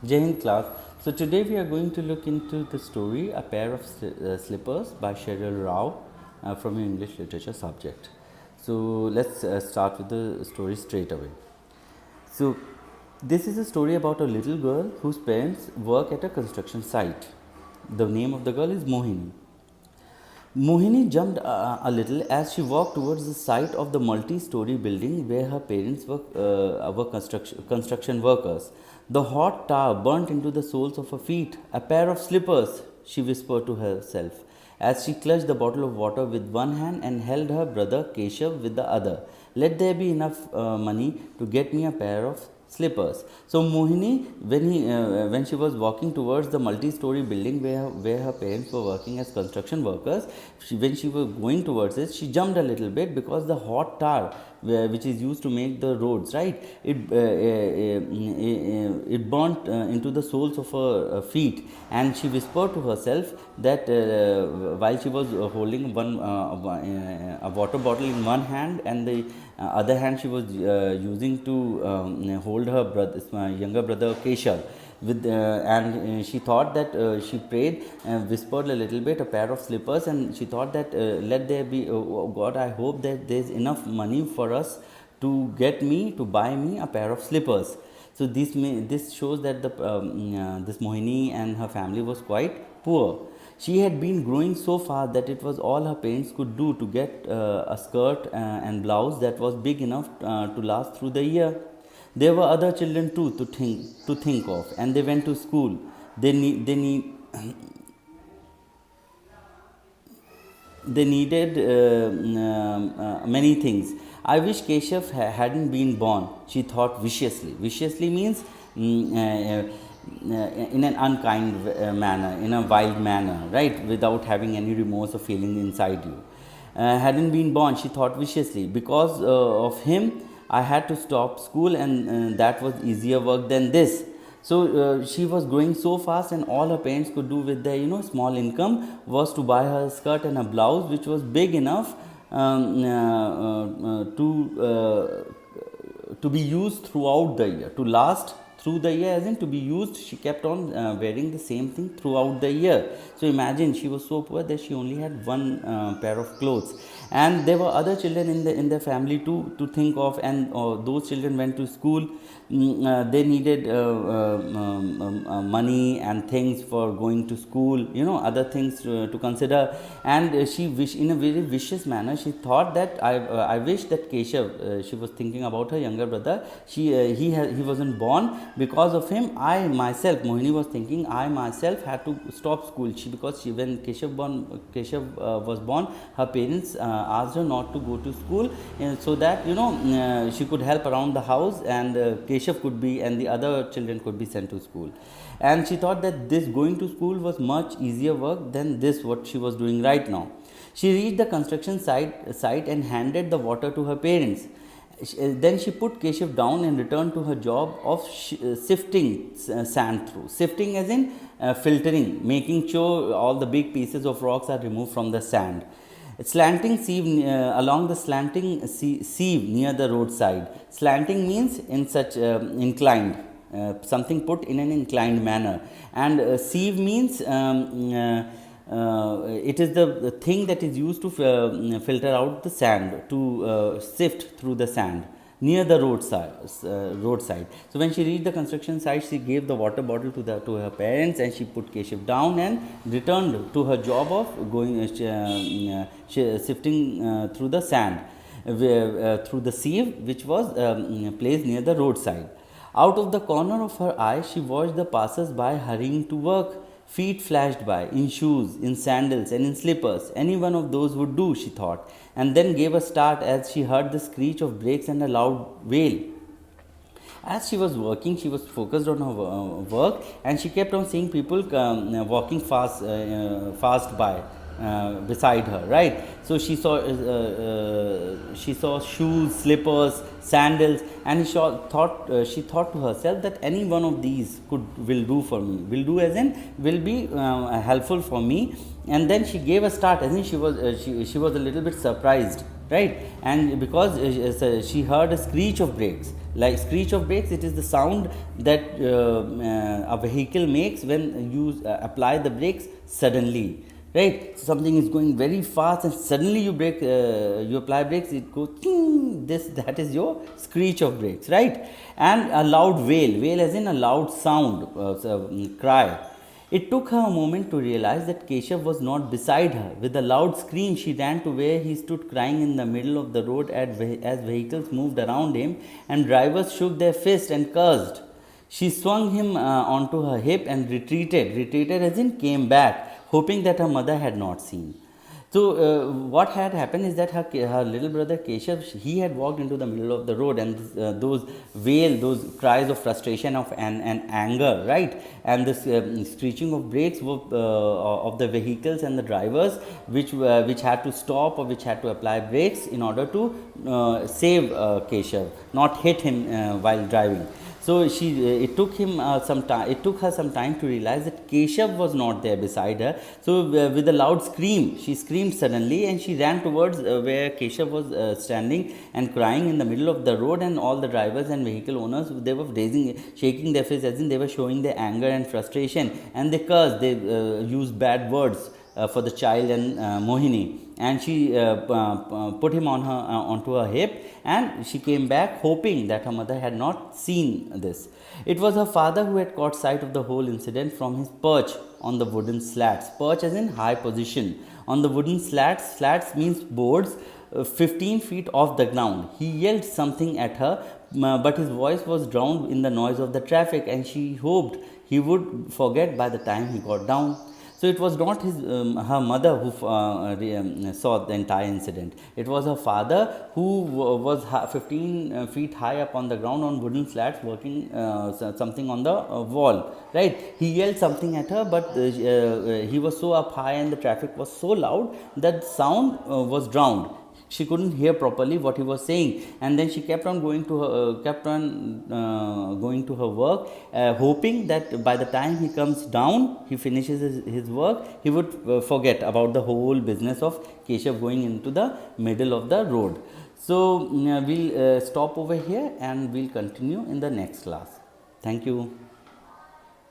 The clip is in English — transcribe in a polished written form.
Jai Hind class. So today we are going to look into the story A Pair of Slippers by Sheryl Rao from your English literature subject. So let's start with the story straight away. So this is a story about a little girl whose parents work at a construction site. The name of the girl is Mohini. Mohini jumped a little as she walked towards the site of the multi-story building where her parents were construction workers. The hot tar burnt into the soles of her feet. A pair of slippers, she whispered to herself as she clutched the bottle of water with one hand and held her brother Keshav with the other. Let there be enough money to get me a pair of slippers. So Mohini, when she was walking towards the multi-story building where her parents were working as construction workers, when she was going towards it, she jumped a little bit because the hot tar, which is used to make the roads, right? It burnt into the soles of her feet, and she whispered to herself that while she was holding a water bottle in one hand and the other hand she was using to hold her younger brother Keshav and she thought that she prayed and whispered a little bit a pair of slippers, and she thought that let there be oh God, I hope that there's enough money for us to buy me a pair of slippers. So this shows that this Mohini and her family was quite poor. She had been growing so fast that it was all her parents could do to get a skirt and blouse that was big enough to last through the year. There were other children too to think of, and they went to school. They needed many things. I wish Keshav hadn't been born, she thought viciously. Viciously means in an unkind manner, in a wild manner, right? Without having any remorse or feeling inside you. Hadn't been born, she thought viciously. Because of him, I had to stop school, and that was easier work than this. So she was growing so fast, and all her parents could do with their small income was to buy her a skirt and a blouse which was big enough to be used throughout the year, to last through the year, as in to be used. She kept on wearing the same thing throughout the year. So imagine, she was so poor that she only had one pair of clothes, and there were other children in the family too to think of, and those children went to school. They needed money and things for going to school, other things to consider. And she wished, in a very vicious manner, she thought that I wish that Keshav, she was thinking about her younger brother, he wasn't born. Because of him, I myself, Mohini was thinking, I myself had to stop school. When Keshav was born, her parents asked her not to go to school, so that she could help around the house, and Keshav could be, and the other children could be sent to school. And she thought that this going to school was much easier work than this what she was doing right now. She reached the construction site and handed the water to her parents. Then she put Keshav down and returned to her job of sifting sand through. Sifting as in filtering, making sure all the big pieces of rocks are removed from the sand. Slanting sieve along the slanting sieve near the roadside. Slanting means in such inclined, something put in an inclined manner. And sieve means it is the thing that is used to filter out the sand, to sift through the sand near the roadside. So when she reached the construction site, she gave the water bottle to her parents, and she put Keshav down and returned to her job of going sifting through the sand through the sieve which was placed near the roadside. Out of the corner of her eye, she watched the passers-by hurrying to work. Feet flashed by, in shoes, in sandals, and in slippers. Any one of those would do, she thought, and then gave a start as she heard the screech of brakes and a loud wail. As she was working, she was focused on her work, and she kept on seeing people walking fast by. Beside her, right? So she saw shoes, slippers, sandals, and she thought to herself that any one of these will do for me. Will do as in will be helpful for me. And then she gave a start, as in she was a little bit surprised right? And because she heard a screech of brakes, like screech of brakes, it is the sound that a vehicle makes when you apply the brakes suddenly, right? So something is going very fast and suddenly you brake, you apply brakes, it goes ting, this, that is your screech of brakes, right? And a loud wail as in a loud sound, cry. It took her a moment to realize that Keshav was not beside her. With a loud scream, she ran to where he stood crying in the middle of the road as vehicles moved around him and drivers shook their fists and cursed. She swung him onto her hip and retreated as in came back, hoping that her mother had not seen. So what had happened is that her little brother Keshav, he had walked into the middle of the road, and those cries of frustration and anger, right, and this screeching of brakes of the vehicles and the drivers, which had to stop or which had to apply brakes in order to save Keshav, not hit him while driving. So it took him some time. It took her some time to realize that Keshav was not there beside her. So with a loud scream, she screamed suddenly, and she ran towards where Keshav was standing and crying in the middle of the road. And all the drivers and vehicle owners, they were shaking their face as in they were showing their anger and frustration, and they cursed. They used bad words for the child and Mohini, and she put him onto her hip, and she came back hoping that her mother had not seen this. It was her father who had caught sight of the whole incident from his perch on the wooden slats. Perch as in high position on the wooden slats. Slats means boards 15 feet off the ground. He yelled something at her, but his voice was drowned in the noise of the traffic, and she hoped he would forget by the time he got down. So it was not her mother who saw the entire incident. It was her father who was 15 feet high up on the ground on wooden slats working something on the wall. Right? He yelled something at her, but he was so up high and the traffic was so loud that sound was drowned. She couldn't hear properly what he was saying, and then she kept on going to her work, hoping that by the time he comes down, he finishes his work, he would forget about the whole business of Keshav going into the middle of the road. So we'll stop over here and we'll continue in the next class. Thank you.